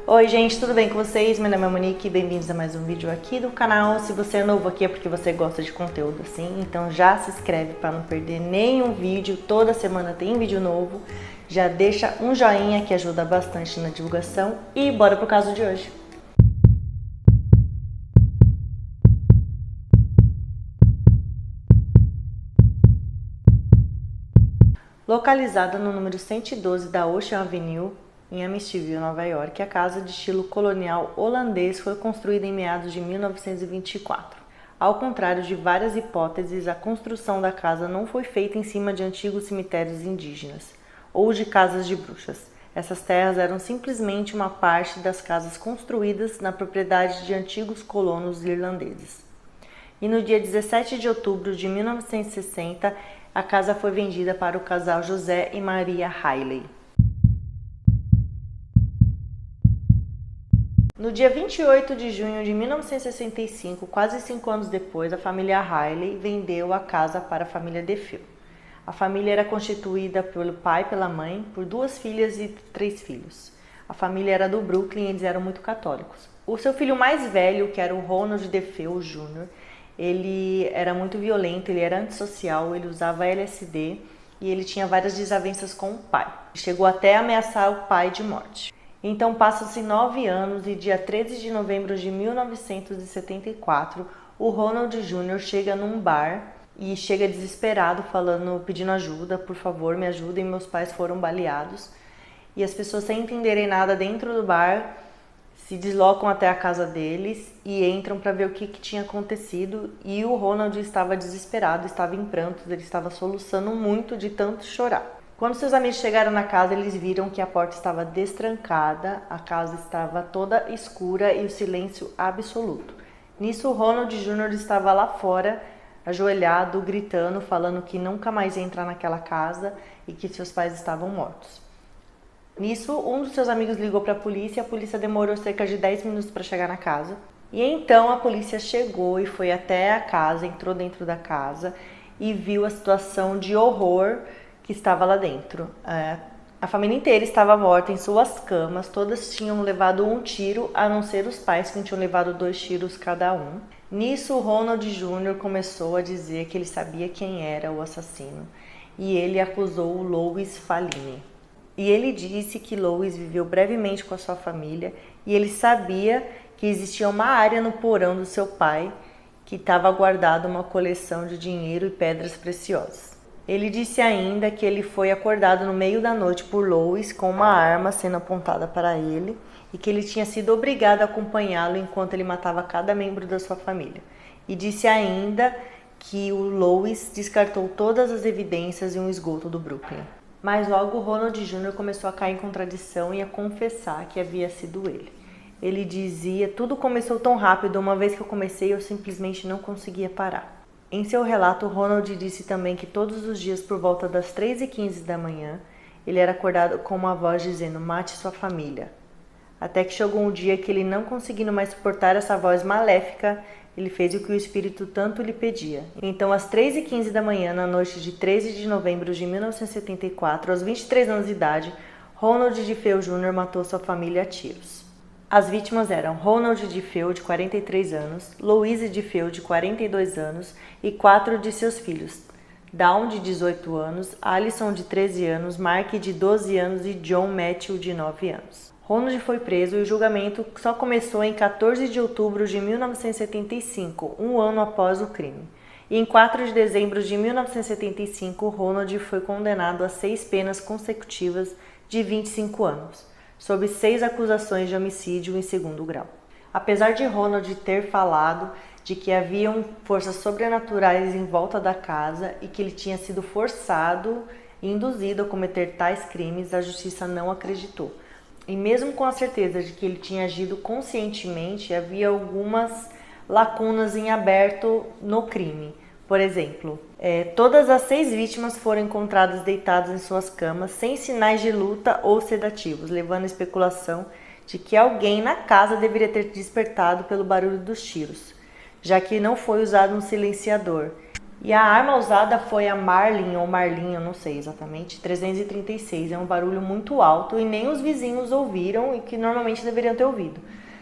Oi gente, tudo bem com vocês? Meu nome é Monique e bem-vindos a mais um vídeo aqui do canal. Se você é novo aqui é porque você gosta de conteúdo assim, então já se inscreve para não perder nenhum vídeo. Toda semana tem vídeo novo. Já deixa um joinha que ajuda bastante na divulgação e bora pro caso de hoje. Localizada no número 112 da Ocean Avenue, em Amityville, Nova York, a casa de estilo colonial holandês foi construída em meados de 1924. Ao contrário de várias hipóteses, a construção da casa não foi feita em cima de antigos cemitérios indígenas ou de casas de bruxas. Essas terras eram simplesmente uma parte das casas construídas na propriedade de antigos colonos irlandeses. E no dia 17 de outubro de 1960, a casa foi vendida para o casal José e Maria Riley. No dia 28 de junho de 1965, quase 5 anos depois, a família Riley vendeu a casa para a família DeFeo. A família era constituída pelo pai e pela mãe, por 2 filhas e 3 filhos. A família era do Brooklyn e eles eram muito católicos. O seu filho mais velho, que era o Ronald DeFeo Jr., ele era muito violento, ele era antissocial, ele usava LSD e ele tinha várias desavenças com o pai. Chegou até a ameaçar o pai de morte. Então passam-se 9 anos e dia 13 de novembro de 1974, o Ronald Jr. chega num bar e chega desesperado pedindo ajuda, por favor me ajudem, meus pais foram baleados. E as pessoas sem entenderem nada dentro do bar se deslocam até a casa deles e entram para ver o que tinha acontecido. E o Ronald estava desesperado, estava em prantos, ele estava soluçando muito de tanto chorar. Quando seus amigos chegaram na casa, eles viram que a porta estava destrancada, a casa estava toda escura e o silêncio absoluto. Nisso, o Ronald Jr. estava lá fora, ajoelhado, gritando, falando que nunca mais ia entrar naquela casa e que seus pais estavam mortos. Nisso, um dos seus amigos ligou para a polícia demorou cerca de 10 minutos para chegar na casa. E então a polícia chegou e foi até a casa, entrou dentro da casa e viu a situação de horror que estava lá dentro. A família inteira estava morta em suas camas, todas tinham levado um tiro, a não ser os pais que tinham levado 2 tiros cada um. Nisso, o Ronald Jr. começou a dizer que ele sabia quem era o assassino e ele acusou o Louis Falini. E ele disse que Louis viveu brevemente com a sua família e ele sabia que existia uma área no porão do seu pai que estava guardada uma coleção de dinheiro e pedras preciosas. Ele disse ainda que ele foi acordado no meio da noite por Louis com uma arma sendo apontada para ele e que ele tinha sido obrigado a acompanhá-lo enquanto ele matava cada membro da sua família. E disse ainda que o Louis descartou todas as evidências em um esgoto do Brooklyn. Mas logo o Ronald Jr. começou a cair em contradição e a confessar que havia sido ele. Ele dizia: tudo começou tão rápido, uma vez que eu comecei eu simplesmente não conseguia parar. Em seu relato, Ronald disse também que todos os dias por volta das 3h15 da manhã, ele era acordado com uma voz dizendo: mate sua família. Até que chegou um dia que ele, não conseguindo mais suportar essa voz maléfica, ele fez o que o espírito tanto lhe pedia. Então, às 3h15 da manhã, na noite de 13 de novembro de 1974, aos 23 anos de idade, Ronald DeFeo Jr. matou sua família a tiros. As vítimas eram Ronald DeFeo, de 43 anos, Louise DeFeo, de 42 anos, e 4 de seus filhos, Dawn, de 18 anos, Alison, de 13 anos, Mark, de 12 anos e John Matthew, de 9 anos. Ronald foi preso e o julgamento só começou em 14 de outubro de 1975, um ano após o crime. E em 4 de dezembro de 1975, Ronald foi condenado a 6 penas consecutivas de 25 anos, sob 6 acusações de homicídio em 2º grau. Apesar de Ronald ter falado de que haviam forças sobrenaturais em volta da casa e que ele tinha sido forçado e induzido a cometer tais crimes, a justiça não acreditou. E mesmo com a certeza de que ele tinha agido conscientemente, havia algumas lacunas em aberto no crime. Por exemplo, todas as 6 vítimas foram encontradas deitadas em suas camas, sem sinais de luta ou sedativos, levando à especulação de que alguém na casa deveria ter despertado pelo barulho dos tiros, já que não foi usado um silenciador. E a arma usada foi a Marlin, ou Marlin, eu não sei exatamente, 336. É um barulho muito alto e nem os vizinhos ouviram, e que normalmente deveriam ter ouvido,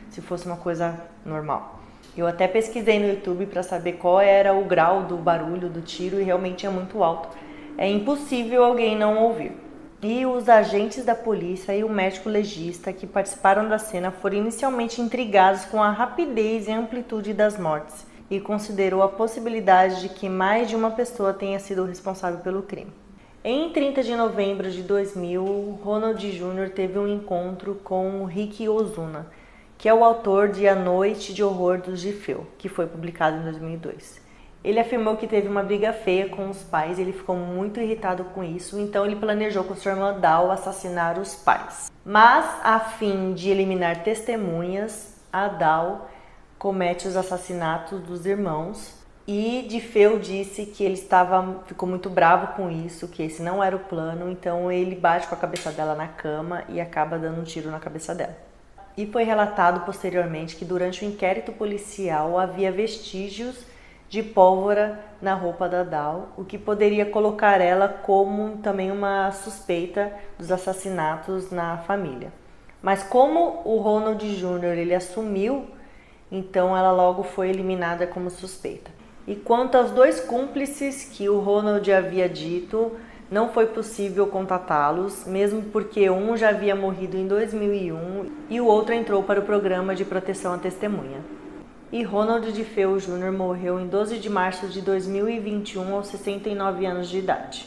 se fosse uma coisa normal. Eu até pesquisei no YouTube para saber qual era o grau do barulho do tiro e realmente é muito alto. É impossível alguém não ouvir. E os agentes da polícia e o médico legista que participaram da cena foram inicialmente intrigados com a rapidez e amplitude das mortes e considerou a possibilidade de que mais de uma pessoa tenha sido responsável pelo crime. Em 30 de novembro de 2000, Ronald Jr. teve um encontro com Rick Ozuna, que é o autor de A Noite de Horror do Giffel, que foi publicado em 2002. Ele afirmou que teve uma briga feia com os pais e ele ficou muito irritado com isso, então ele planejou com sua irmã Dahl assassinar os pais. Mas, a fim de eliminar testemunhas, a Dahl comete os assassinatos dos irmãos e Giffel disse que ele ficou muito bravo com isso, que esse não era o plano, então ele bate com a cabeça dela na cama e acaba dando um tiro na cabeça dela. E foi relatado posteriormente que durante o inquérito policial havia vestígios de pólvora na roupa da Dahl, o que poderia colocar ela como também uma suspeita dos assassinatos na família. Mas como o Ronald Jr. ele assumiu, então ela logo foi eliminada como suspeita. E quanto aos dois cúmplices que o Ronald havia dito, não foi possível contatá-los, mesmo porque um já havia morrido em 2001 e o outro entrou para o programa de proteção à testemunha. E Ronald Giffel Jr. morreu em 12 de março de 2021 aos 69 anos de idade.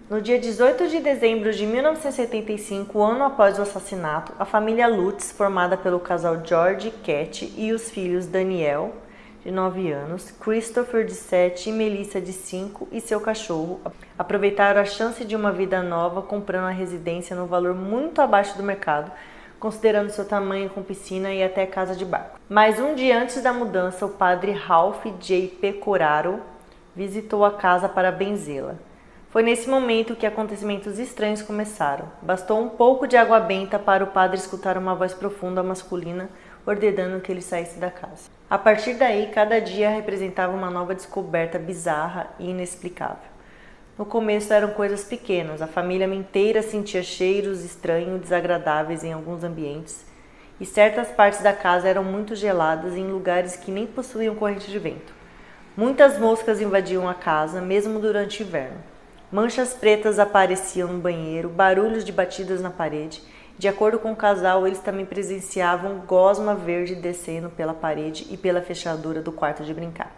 No dia 18 de dezembro de 1975, ano após o assassinato, a família Lutz, formada pelo casal George e Cat e os filhos Daniel, de 9 anos, Christopher, de 7 e Melissa, de 5, e seu cachorro, aproveitaram a chance de uma vida nova comprando a residência no valor muito abaixo do mercado, considerando seu tamanho com piscina e até casa de barco. Mas um dia antes da mudança, o padre Ralph J. Pecoraro visitou a casa para benzê-la. Foi nesse momento que acontecimentos estranhos começaram. Bastou um pouco de água benta para o padre escutar uma voz profunda masculina ordenando que ele saísse da casa. A partir daí, cada dia representava uma nova descoberta bizarra e inexplicável. No começo eram coisas pequenas, a família inteira sentia cheiros estranhos, desagradáveis em alguns ambientes, e certas partes da casa eram muito geladas em lugares que nem possuíam corrente de vento. Muitas moscas invadiam a casa, mesmo durante o inverno. Manchas pretas apareciam no banheiro, barulhos de batidas na parede. De acordo com o casal, eles também presenciavam gosma verde descendo pela parede e pela fechadura do quarto de brincar.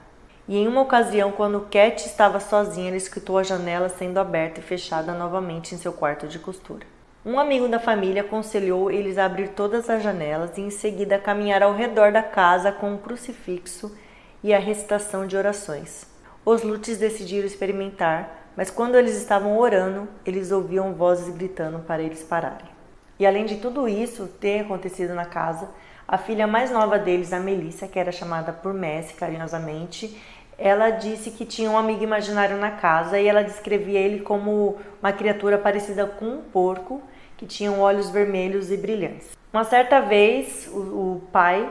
E em uma ocasião, quando Cat estava sozinha, ela escutou a janela sendo aberta e fechada novamente em seu quarto de costura. Um amigo da família aconselhou eles a abrir todas as janelas e em seguida caminhar ao redor da casa com um crucifixo e a recitação de orações. Os Lutz decidiram experimentar, mas quando eles estavam orando, eles ouviam vozes gritando para eles pararem. E além de tudo isso ter acontecido na casa, a filha mais nova deles, a Melissa, que era chamada por Messi carinhosamente, ela disse que tinha um amigo imaginário na casa e ela descrevia ele como uma criatura parecida com um porco que tinha olhos vermelhos e brilhantes. Uma certa vez, o pai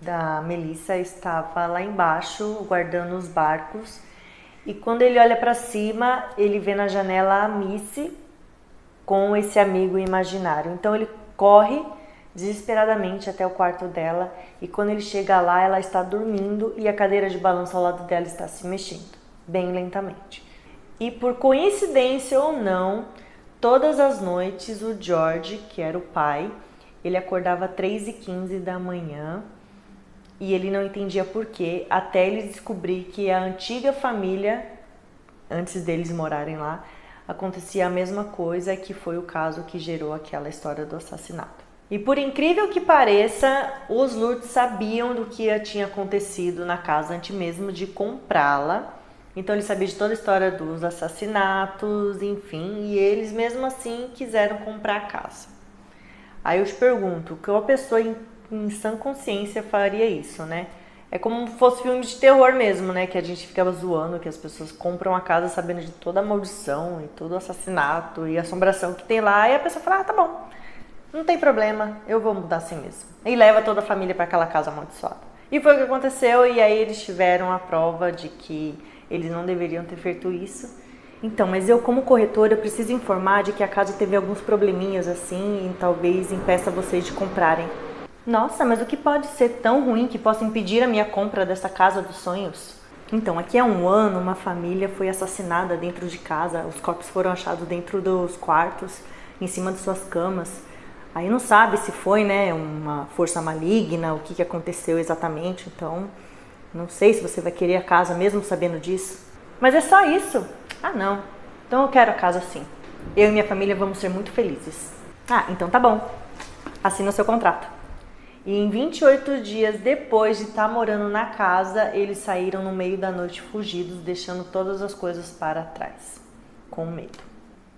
da Melissa estava lá embaixo guardando os barcos e quando ele olha para cima, ele vê na janela a Missy com esse amigo imaginário. Então ele corre desesperadamente até o quarto dela e quando ele chega lá, ela está dormindo e a cadeira de balanço ao lado dela está se mexendo, bem lentamente. E por coincidência ou não, todas as noites o George, que era o pai, ele acordava às 3h15 da manhã e ele não entendia por quê, até ele descobrir que a antiga família, antes deles morarem lá, acontecia a mesma coisa, que foi o caso que gerou aquela história do assassinato. E por incrível que pareça, os Lutz sabiam do que tinha acontecido na casa antes mesmo de comprá-la. Então eles sabiam de toda a história dos assassinatos, enfim, e eles mesmo assim quiseram comprar a casa. Aí eu te pergunto, que uma pessoa em sã consciência faria isso, né? É como se fosse filme de terror mesmo, né? Que a gente ficava zoando, que as pessoas compram a casa sabendo de toda a maldição e todo o assassinato e assombração que tem lá. E a pessoa fala, tá bom, não tem problema, eu vou mudar assim mesmo. E leva toda a família para aquela casa amaldiçoada. E foi o que aconteceu, e aí eles tiveram a prova de que eles não deveriam ter feito isso. Então, mas eu como corretora preciso informar de que a casa teve alguns probleminhas assim e talvez impeça vocês de comprarem. Nossa, mas o que pode ser tão ruim que possa impedir a minha compra dessa casa dos sonhos? Então, aqui há um ano, uma família foi assassinada dentro de casa. Os corpos foram achados dentro dos quartos, em cima de suas camas. Aí não sabe se foi, né, uma força maligna, o que aconteceu exatamente. Então, não sei se você vai querer a casa mesmo sabendo disso. Mas é só isso? Ah, não. Então eu quero a casa sim. Eu e minha família vamos ser muito felizes. Ah, então tá bom. Assina o seu contrato. E em 28 dias depois de estar morando na casa, eles saíram no meio da noite fugidos, deixando todas as coisas para trás, com medo.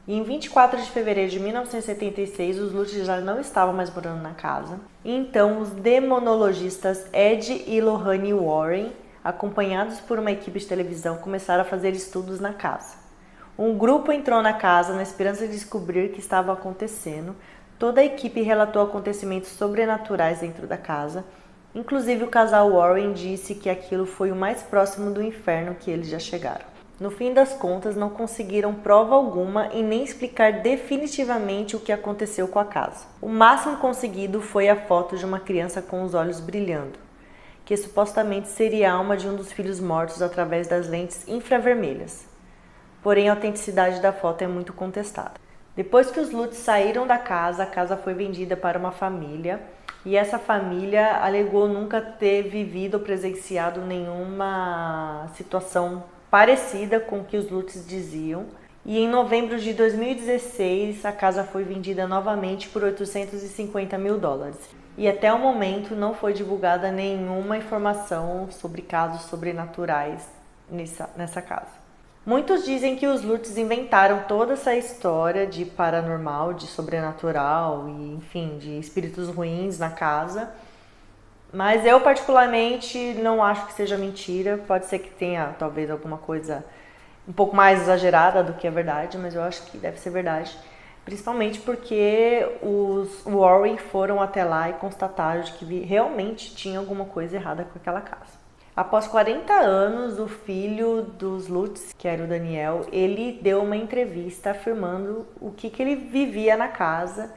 E em 24 de fevereiro de 1976, os Lutz já não estavam mais morando na casa. Então, os demonologistas Ed e Lorraine Warren, acompanhados por uma equipe de televisão, começaram a fazer estudos na casa. Um grupo entrou na casa na esperança de descobrir o que estava acontecendo. Toda a equipe relatou acontecimentos sobrenaturais dentro da casa. Inclusive, o casal Warren disse que aquilo foi o mais próximo do inferno que eles já chegaram. No fim das contas, não conseguiram prova alguma e nem explicar definitivamente o que aconteceu com a casa. O máximo conseguido foi a foto de uma criança com os olhos brilhando, que supostamente seria a alma de um dos filhos mortos através das lentes infravermelhas. Porém, a autenticidade da foto é muito contestada. Depois que os Lutz saíram da casa, a casa foi vendida para uma família e essa família alegou nunca ter vivido ou presenciado nenhuma situação parecida com o que os Lutz diziam. E em novembro de 2016, a casa foi vendida novamente por $850 mil. E até o momento não foi divulgada nenhuma informação sobre casos sobrenaturais nessa casa. Muitos dizem que os Lutz inventaram toda essa história de paranormal, de sobrenatural e, enfim, de espíritos ruins na casa. Mas eu particularmente não acho que seja mentira. Pode ser que tenha talvez alguma coisa um pouco mais exagerada do que a verdade, mas eu acho que deve ser verdade. Principalmente porque os Warren foram até lá e constataram de que realmente tinha alguma coisa errada com aquela casa. Após 40 anos, o filho dos Lutz, que era o Daniel, ele deu uma entrevista afirmando o que ele vivia na casa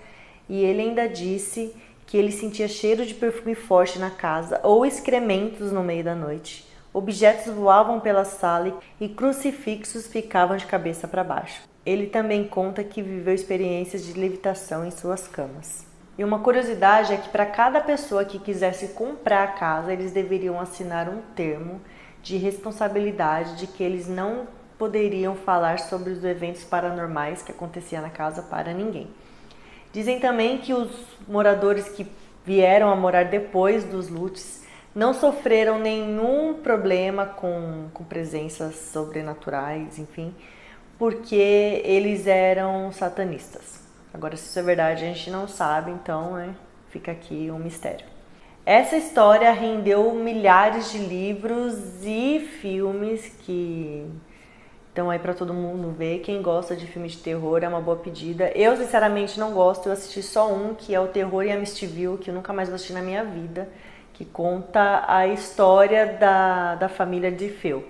e ele ainda disse que ele sentia cheiro de perfume forte na casa ou excrementos no meio da noite. Objetos voavam pela sala e crucifixos ficavam de cabeça para baixo. Ele também conta que viveu experiências de levitação em suas camas. E uma curiosidade é que para cada pessoa que quisesse comprar a casa, eles deveriam assinar um termo de responsabilidade de que eles não poderiam falar sobre os eventos paranormais que aconteciam na casa para ninguém. Dizem também que os moradores que vieram a morar depois dos Lutz não sofreram nenhum problema com presenças sobrenaturais, enfim, porque eles eram satanistas. Agora, se isso é verdade, a gente não sabe, então, né, fica aqui um mistério. Essa história rendeu milhares de livros e filmes que estão aí para todo mundo ver. Quem gosta de filme de terror é uma boa pedida. Eu, sinceramente, não gosto. Eu assisti só um, que é o Terror em Amityville, que eu nunca mais vou assistir na minha vida, que conta a história da família de Phil.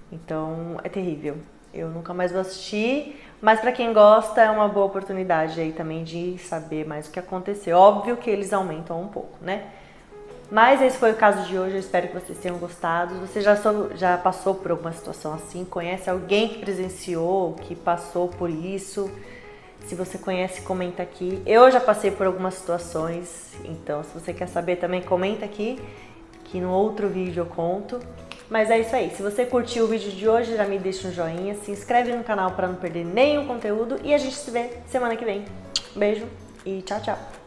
Então, é terrível. Eu nunca mais vou assistir, mas para quem gosta é uma boa oportunidade aí também de saber mais o que aconteceu. Óbvio que eles aumentam um pouco, né? Mas esse foi o caso de hoje, eu espero que vocês tenham gostado. Você já passou por alguma situação assim? Conhece alguém que presenciou, que passou por isso? Se você conhece, comenta aqui. Eu já passei por algumas situações, então se você quer saber também, comenta aqui, que no outro vídeo eu conto. Mas é isso aí, se você curtiu o vídeo de hoje, já me deixa um joinha, se inscreve no canal para não perder nenhum conteúdo e a gente se vê semana que vem. Beijo e tchau, tchau!